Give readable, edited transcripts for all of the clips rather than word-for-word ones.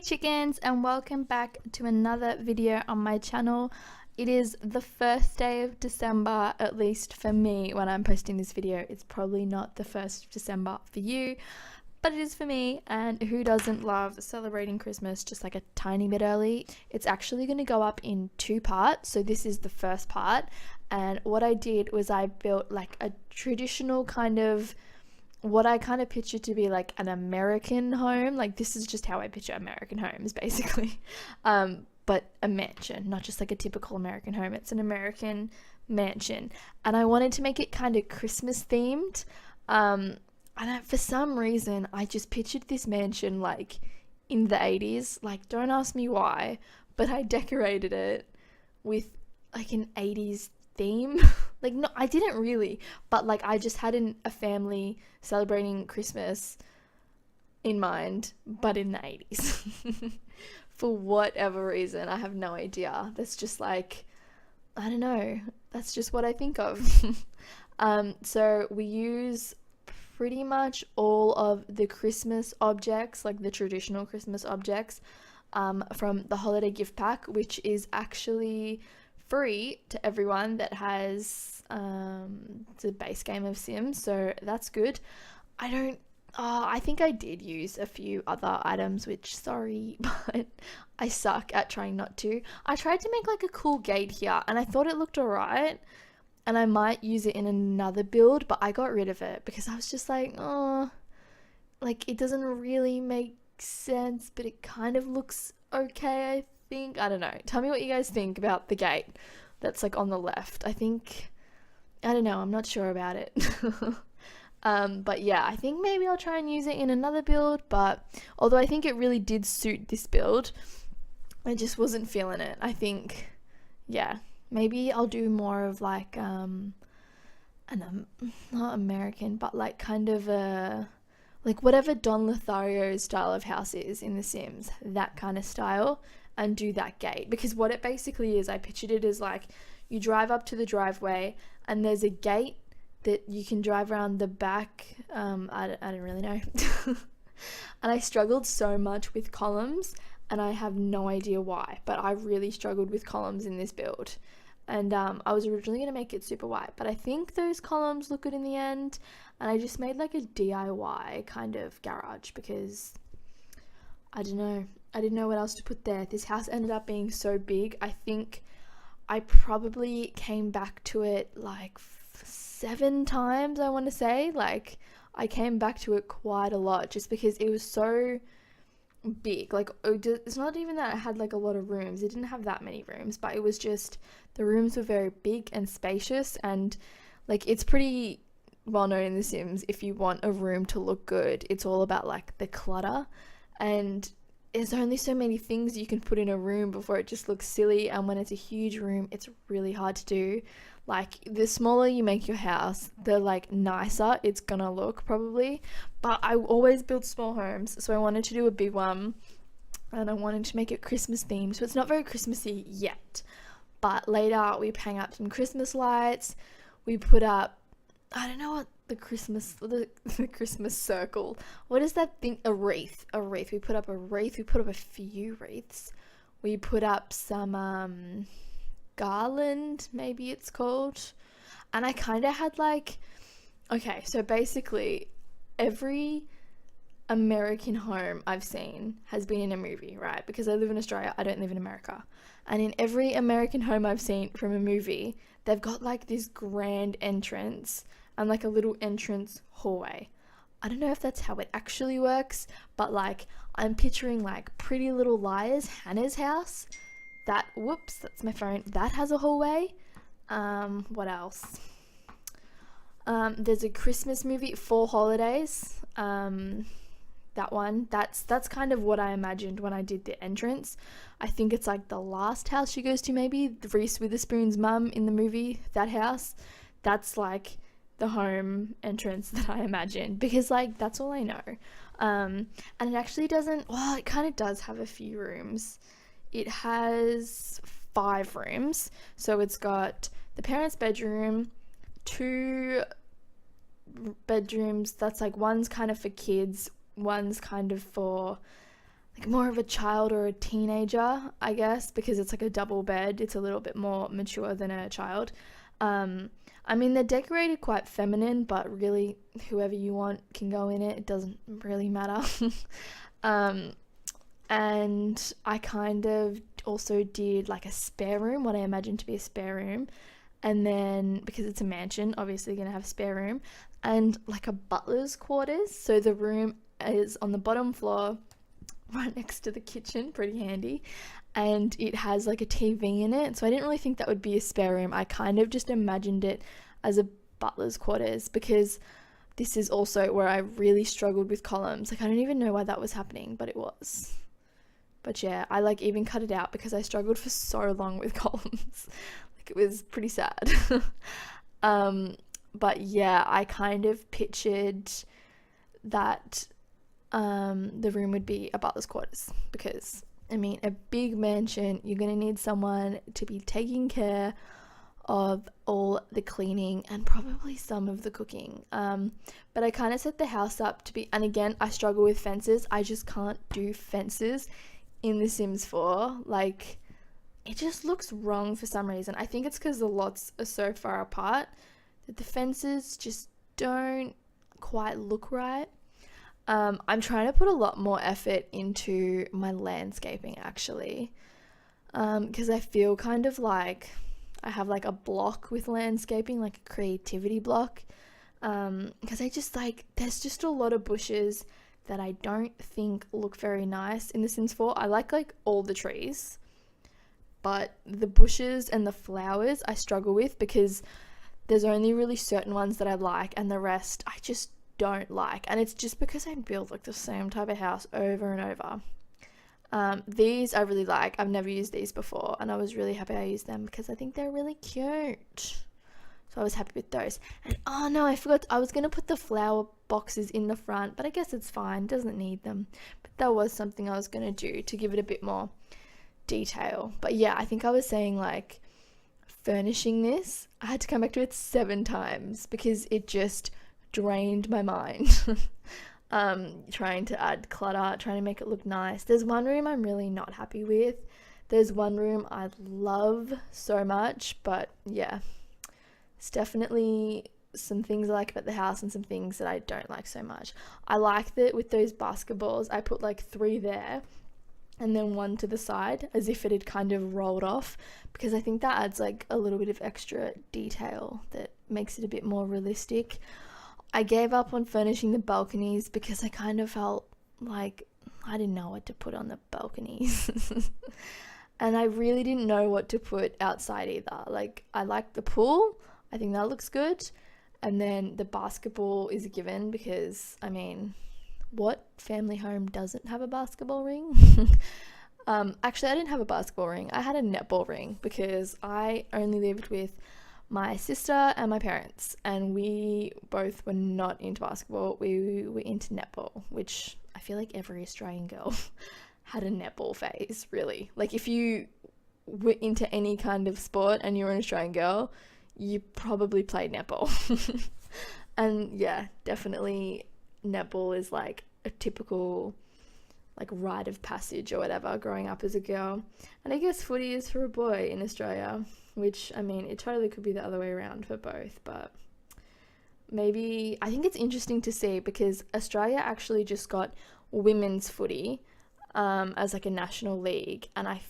chickens, and welcome back to another video on my channel. It is the first day of December, at least for me when I'm posting this video. It's probably not the 1st of December for you, but it is for me, and who doesn't love celebrating Christmas just like a tiny bit early? It's actually going to go up in 2 parts, so this is the first part, and what I did was I built like a traditional kind of what I kind of picture to be like an American home. Like, this is just how I picture American homes, basically. But a mansion, not just like a typical American home. It's an American mansion. And I wanted to make it kind of Christmas themed. For some reason, I just pictured this mansion like in the 80s. Like, don't ask me why, but I decorated it with like an 80s theme. Like, no, I didn't really, but like I just had a family celebrating Christmas in mind, but in the 80s. For whatever reason, I have no idea. That's just like, I don't know, that's just what I think of. So we use pretty much all of the Christmas objects, like the traditional Christmas objects, from the holiday gift pack, which is actually free to everyone that has the base game of Sims, so that's good. I think I did use a few other items, which, sorry, but I suck at trying not to. I tried to make like a cool gate here, and I thought it looked alright, and I might use it in another build, but I got rid of it because I was just like, oh, like it doesn't really make sense, but it kind of looks okay, I think. I don't know. Tell me what you guys think about the gate that's like on the left. I don't know, I'm not sure about it. But yeah, I think maybe I'll try and use it in another build, but although I think it really did suit this build, I just wasn't feeling it. I think, yeah, maybe I'll do more of like, not American, but like kind of like whatever Don Lothario's style of house is in The Sims, that kind of style, and do that gate. Because what it basically is, I pictured it as like, you drive up to the driveway and there's a gate that you can drive around the back. I don't really know. And I struggled so much with columns, and I have no idea why, but I really struggled with columns in this build. And I was originally going to make it super white, but I think those columns look good in the end, and I just made like a DIY kind of garage because I don't know. I didn't know what else to put there. This house ended up being so big. I think I probably came back to it like 7 times, I want to say. Like, I came back to it quite a lot just because it was so big. Like, it's not even that it had like a lot of rooms. It didn't have that many rooms, but it was just the rooms were very big and spacious, and like it's pretty well known in The Sims, if you want a room to look good, it's all about like the clutter, and there's only so many things you can put in a room before it just looks silly. And when it's a huge room, it's really hard to do. Like, the smaller you make your house, the like nicer it's gonna look probably. But I always build small homes, so I wanted to do a big one, and I wanted to make it Christmas themed. So it's not very Christmassy yet, but later we hang up some Christmas lights. We put up, I don't know what the Christmas circle, what is that thing? A wreath. We put up a wreath. We put up a few wreaths. We put up some garland, maybe it's called. And I kind of had like, okay, so basically every American home I've seen has been in a movie, right? Because I live in Australia, I don't live in America. And in every American home I've seen from a movie, they've got like this grand entrance and like a little entrance hallway. I don't know if that's how it actually works, but like I'm picturing like Pretty Little Liars, Hannah's house. Whoops, that's my phone. That has a hallway. What else? There's a Christmas movie, Four Holidays. That one. That's kind of what I imagined when I did the entrance. I think it's like the last house she goes to, maybe Reese Witherspoon's mum in the movie. That house. That's like the home entrance that I imagined, because like that's all I know. And it actually doesn't. Well, it kind of does have a few rooms. It has 5 rooms. So it's got the parents' bedroom, 2 bedrooms. That's like, one's kind of for kids, one's kind of for like more of a child or a teenager, I guess, because it's like a double bed. It's a little bit more mature than a child. I mean, they're decorated quite feminine, but really whoever you want can go in it. It doesn't really matter. And I kind of also did like a spare room, what I imagined to be a spare room. And then, because it's a mansion, obviously going to have a spare room. And like a butler's quarters. So the room is on the bottom floor, right next to the kitchen, pretty handy. And it has like a TV in it. So I didn't really think that would be a spare room. I kind of just imagined it as a butler's quarters, because this is also where I really struggled with columns. Like, I don't even know why that was happening, but it was. But yeah, I like even cut it out because I struggled for so long with columns. Like, it was pretty sad. But yeah, I kind of pictured that the room would be a butler's quarters, because I mean, a big mansion, you're going to need someone to be taking care of all the cleaning and probably some of the cooking. But I kind of set the house up to be, and again, I struggle with fences. I just can't do fences in The Sims 4. Like, it just looks wrong for some reason. I think it's because the lots are so far apart that the fences just don't quite look right. I'm trying to put a lot more effort into my landscaping, actually, because I feel kind of like I have like a block with landscaping, like a creativity block, because I just like, there's just a lot of bushes that I don't think look very nice in The Sims 4. I like all the trees, but the bushes and the flowers I struggle with, because there's only really certain ones that I like and the rest I just don't like. And it's just because I build like the same type of house over and over. These I really like. I've never used these before, and I was really happy I used them because I think they're really cute. So I was happy with those. And oh no, I forgot, I was going to put the flower boxes in the front, but I guess it's fine, doesn't need them. But that was something I was going to do to give it a bit more detail. But yeah, I think I was saying like furnishing this, I had to come back to it 7 times because it just drained my mind. Trying to add clutter, trying to make it look nice. There's one room I'm really not happy with. There's one room I love so much, but yeah, it's definitely some things I like about the house and some things that I don't like so much. I like that with those basketballs, I put like 3 there and then 1 to the side as if it had kind of rolled off, because I think that adds like a little bit of extra detail that makes it a bit more realistic. I gave up on furnishing the balconies because I kind of felt like I didn't know what to put on the balconies. And I really didn't know what to put outside either. Like, I like the pool. I think that looks good. And then the basketball is a given because, I mean, what family home doesn't have a basketball ring? Actually, I didn't have a basketball ring. I had a netball ring because I only lived with my sister and my parents, and we both were not into basketball. We were into netball, which I feel like every Australian girl had a netball phase, really. Like, if you were into any kind of sport and you were an Australian girl, you probably played netball. And yeah, definitely netball is like a typical like rite of passage or whatever growing up as a girl. And I guess footy is for a boy in Australia, which, I mean, it totally could be the other way around for both, but maybe, I think it's interesting to see because Australia actually just got women's footy as like a national league, and I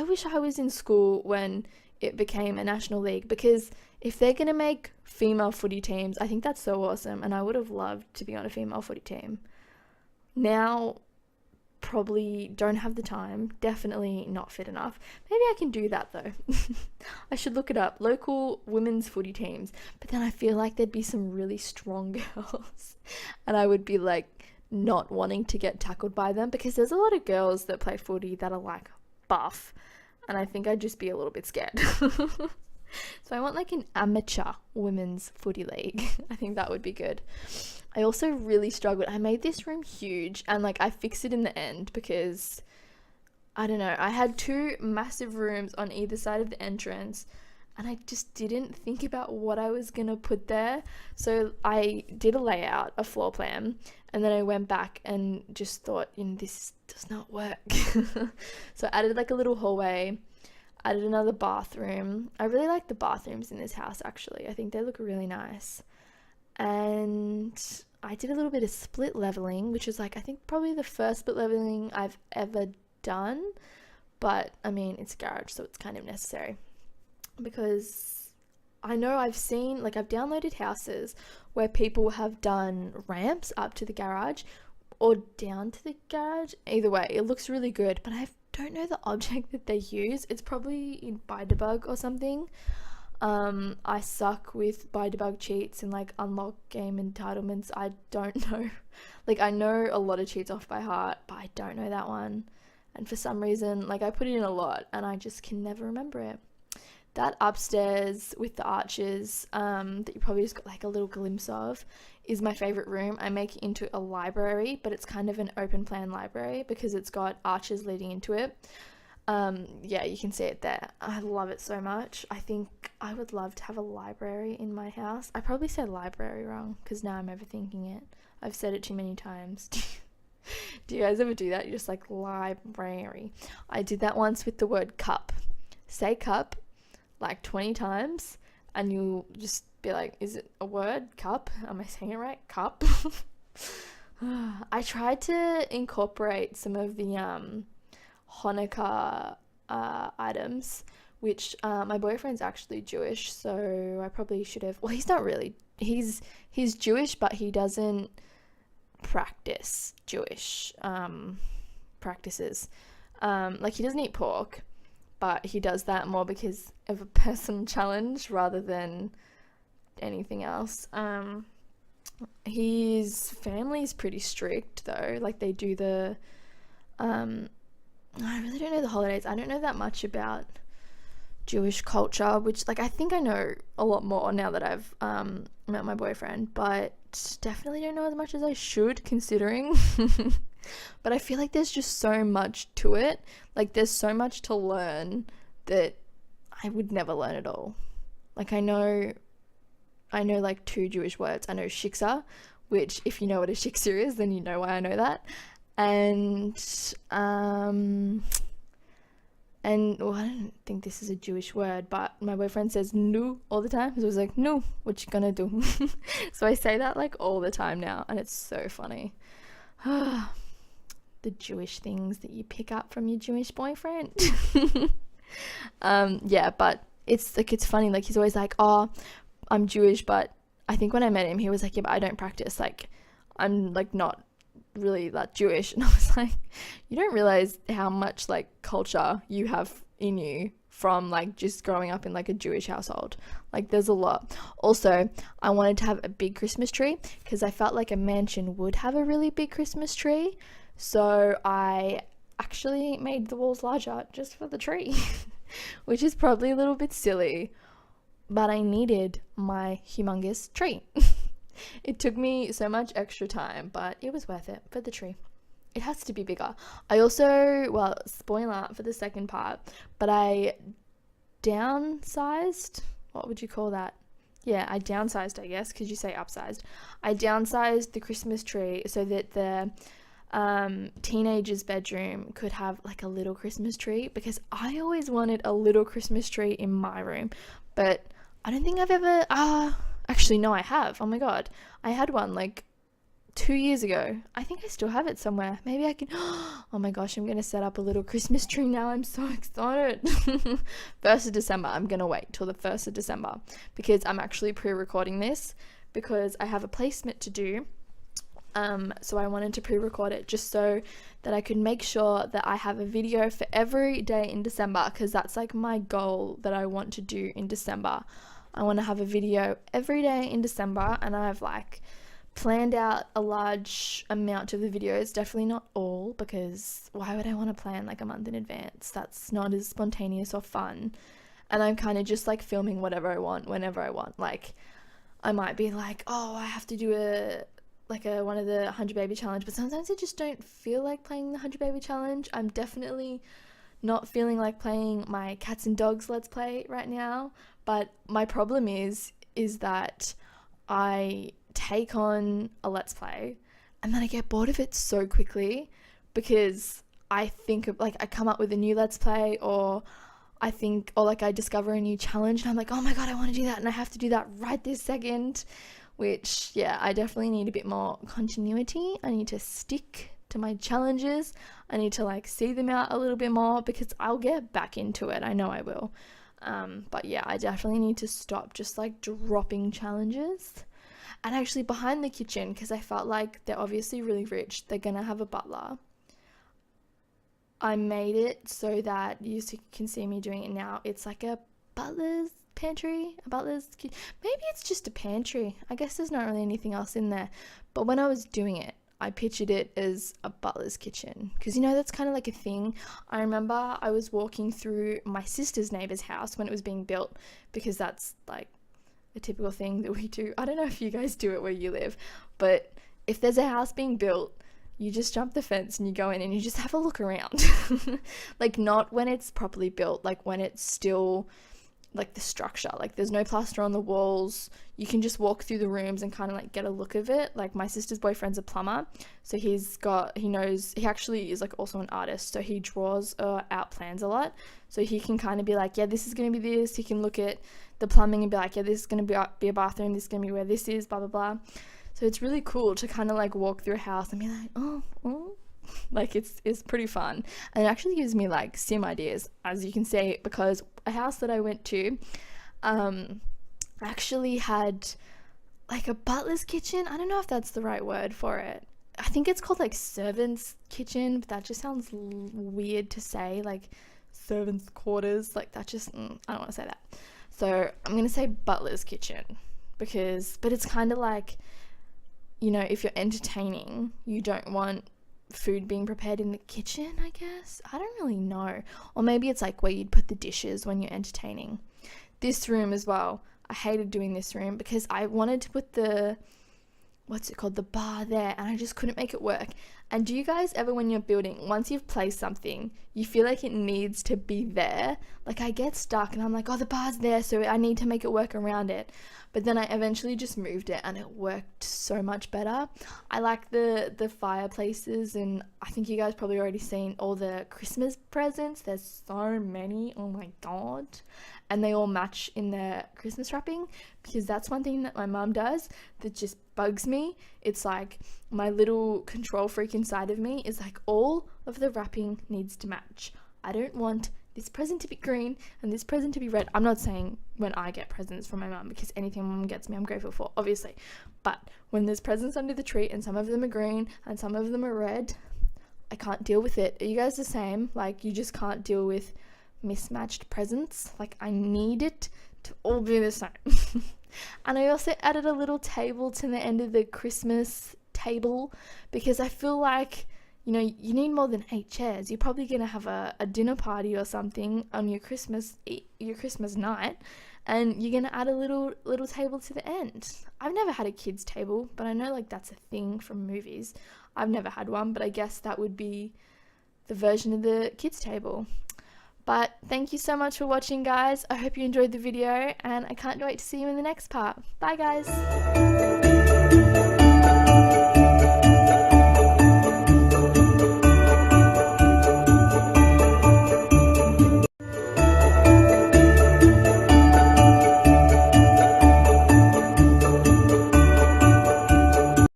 wish I was in school when it became a national league, because if they're going to make female footy teams, I think that's so awesome, and I would have loved to be on a female footy team. Now, probably don't have the time, definitely not fit enough. Maybe I can do that though. I should look it up, local women's footy teams, but then I feel like there'd be some really strong girls and I would be like not wanting to get tackled by them, because there's a lot of girls that play footy that are like buff, and I think I'd just be a little bit scared. So I want like an amateur women's footy league. I think that would be good. I also really struggled. I made this room huge and like I fixed it in the end because I don't know, I had 2 massive rooms on either side of the entrance, and I just didn't think about what I was gonna put there. So I did a layout, a floor plan, and then I went back and just thought, this does not work. So I added like a little hallway, added another bathroom. I really like the bathrooms in this house, actually. I think they look really nice. And I did a little bit of split leveling, which is like, I think probably the first split leveling I've ever done. But I mean, it's a garage, so it's kind of necessary. Because I know I've seen, like, I've downloaded houses where people have done ramps up to the garage or down to the garage. Either way, it looks really good, but I don't know the object that they use. It's probably in ByDebug or something. I suck with ByDebug cheats and like unlock game entitlements. I don't know. Like, I know a lot of cheats off by heart, but I don't know that one. And for some reason, like, I put it in a lot and I just can never remember it. That upstairs with the arches, that you probably just got like a little glimpse of, is my favorite room. I make it into a library, but it's kind of an open plan library because it's got arches leading into it. Yeah, you can see it there. I love it so much. I think I would love to have a library in my house. I probably said library wrong because now I'm overthinking it. I've said it too many times. Do you guys ever do that? You're just like, library. I did that once with the word cup. Say cup like 20 times and you'll just be like, is it a word? Cup? Am I saying it right? Cup? I tried to incorporate some of the Hanukkah items, which my boyfriend's actually Jewish, so I probably should have. Well, he's not really. He's Jewish, but he doesn't practice Jewish practices. Like, he doesn't eat pork, but he does that more because of a personal challenge rather than anything else. His family's pretty strict though. Like, they do the I really don't know the holidays. I don't know that much about Jewish culture, which, like, I think I know a lot more now that I've met my boyfriend, but definitely don't know as much as I should, considering. But I feel like there's just so much to it. Like, there's so much to learn that I would never learn it all. Like, I know like 2 Jewish words. I know shiksa, which, if you know what a shiksa is, then you know why I know that. And well, I don't think this is a Jewish word, but my boyfriend says nu all the time. So I was like, nu, what you gonna do? So I say that like all the time now, and it's so funny. The Jewish things that you pick up from your Jewish boyfriend. Yeah, but it's like, it's funny. Like, he's always like, oh, I'm Jewish, but I think when I met him, he was like, yeah, but I don't practice. Like, I'm like not really that Jewish. And I was like, you don't realize how much like culture you have in you from like just growing up in like a Jewish household. Like, there's a lot. Also, I wanted to have a big Christmas tree because I felt like a mansion would have a really big Christmas tree, so I actually made the walls larger just for the tree. Which is probably a little bit silly, but I needed my humongous tree. It took me so much extra time, but it was worth it for the tree. It has to be bigger. I also, well, spoiler for the second part, but I downsized. What would you call that? Yeah, I downsized, I guess, because you say upsized. I downsized the Christmas tree so that the teenager's bedroom could have like a little Christmas tree, because I always wanted a little Christmas tree in my room, but I don't think I've ever, actually no, I have. Oh my god, I had one like 2 years ago. I think I still have it somewhere. Maybe I can, oh my gosh, I'm gonna set up a little Christmas tree now. I'm so excited. 1st of December, I'm gonna wait till the 1st of December because I'm actually pre-recording this because I have a placement to do. So I wanted to pre-record it just so that I could make sure that I have a video for every day in December, because that's like my goal that I want to do in December. I want to have a video every day in December, and I've like planned out a large amount of the videos, definitely not all, because why would I want to plan like a month in advance? That's not as spontaneous or fun. And I'm kind of just like filming whatever I want whenever I want. Like, I might be like, oh, I have to do one of the 100 baby challenge, but sometimes I just don't feel like playing the 100 baby challenge. I'm definitely not feeling like playing my cats and dogs let's play right now, but my problem is that I take on a let's play and then I get bored of it so quickly, because I think of, like, I come up with a new let's play, or I discover a new challenge and I'm like, oh my god, I want to do that, and I have to do that right this second. Which, yeah, I definitely need a bit more continuity. I need to stick to my challenges. I need to like see them out a little bit more, because I'll get back into it. I know I will. But yeah, I definitely need to stop just like dropping challenges. And actually, behind the kitchen, because I felt like they're obviously really rich, they're gonna have a butler. I made it so that you can see me doing it now. It's like a butler's pantry, maybe it's just a pantry. I guess there's not really anything else in there. But when I was doing it, I pictured it as a butler's kitchen, because, you know, that's kind of like a thing. I remember I was walking through my sister's neighbor's house when it was being built, because that's like a typical thing that we do. I don't know if you guys do it where you live, but if there's a house being built, you just jump the fence and you go in and you just have a look around. Like, not when it's properly built, like when it's still like the structure, like there's no plaster on the walls. You can just walk through the rooms and kind of like get a look of it. Like, my sister's boyfriend's a plumber, so he actually is like also an artist, so he draws out plans a lot, so he can kind of be like, yeah, this is going to be this. He can look at the plumbing and be like, yeah, this is going to be a bathroom, this is going to be where this is, blah blah blah. So it's really cool to kind of like walk through a house and be like, oh, like it's pretty fun. And it actually gives me like sim ideas, as you can see, because a house that I went to actually had like a butler's kitchen. I don't know if that's the right word for it. I think it's called like servants' kitchen, but that just sounds weird to say, like servants' quarters. Like that just, I don't want to say that. So I'm going to say butler's kitchen, but it's kind of like, you know, if you're entertaining, you don't want food being prepared in the kitchen, I guess. I don't really know. Or maybe it's like where you'd put the dishes when you're entertaining. This room as well. I hated doing this room because I wanted to put the bar there, and I just couldn't make it work. And do you guys ever, when you're building, once you've placed something, you feel like it needs to be there? Like, I get stuck and I'm like, oh, the bar's there, so I need to make it work around it. But then I eventually just moved it and it worked so much better. I like the fireplaces, and I think you guys probably already seen all the Christmas presents. There's so many, oh my god. And they all match in their Christmas wrapping, because that's one thing that my mum does that just bugs me. It's like my little control freak inside of me is like, all of the wrapping needs to match. I don't want this present to be green and this present to be red. I'm not saying when I get presents from my mum, because anything my mum gets me I'm grateful for, obviously. But when there's presents under the tree and some of them are green and some of them are red, I can't deal with it. Are you guys the same? Like, you just can't deal with mismatched presents? Like, I need it to all be the same. And I also added a little table to the end of the Christmas table, because I feel like, you know, you need more than 8 chairs. You're probably going to have a dinner party or something on your Christmas night, and you're going to add a little table to the end. I've never had a kids table, but I know like that's a thing from movies. I've never had one, but I guess that would be the version of the kids table. But thank you so much for watching, guys. I hope you enjoyed the video, and I can't wait to see you in the next part. Bye, guys.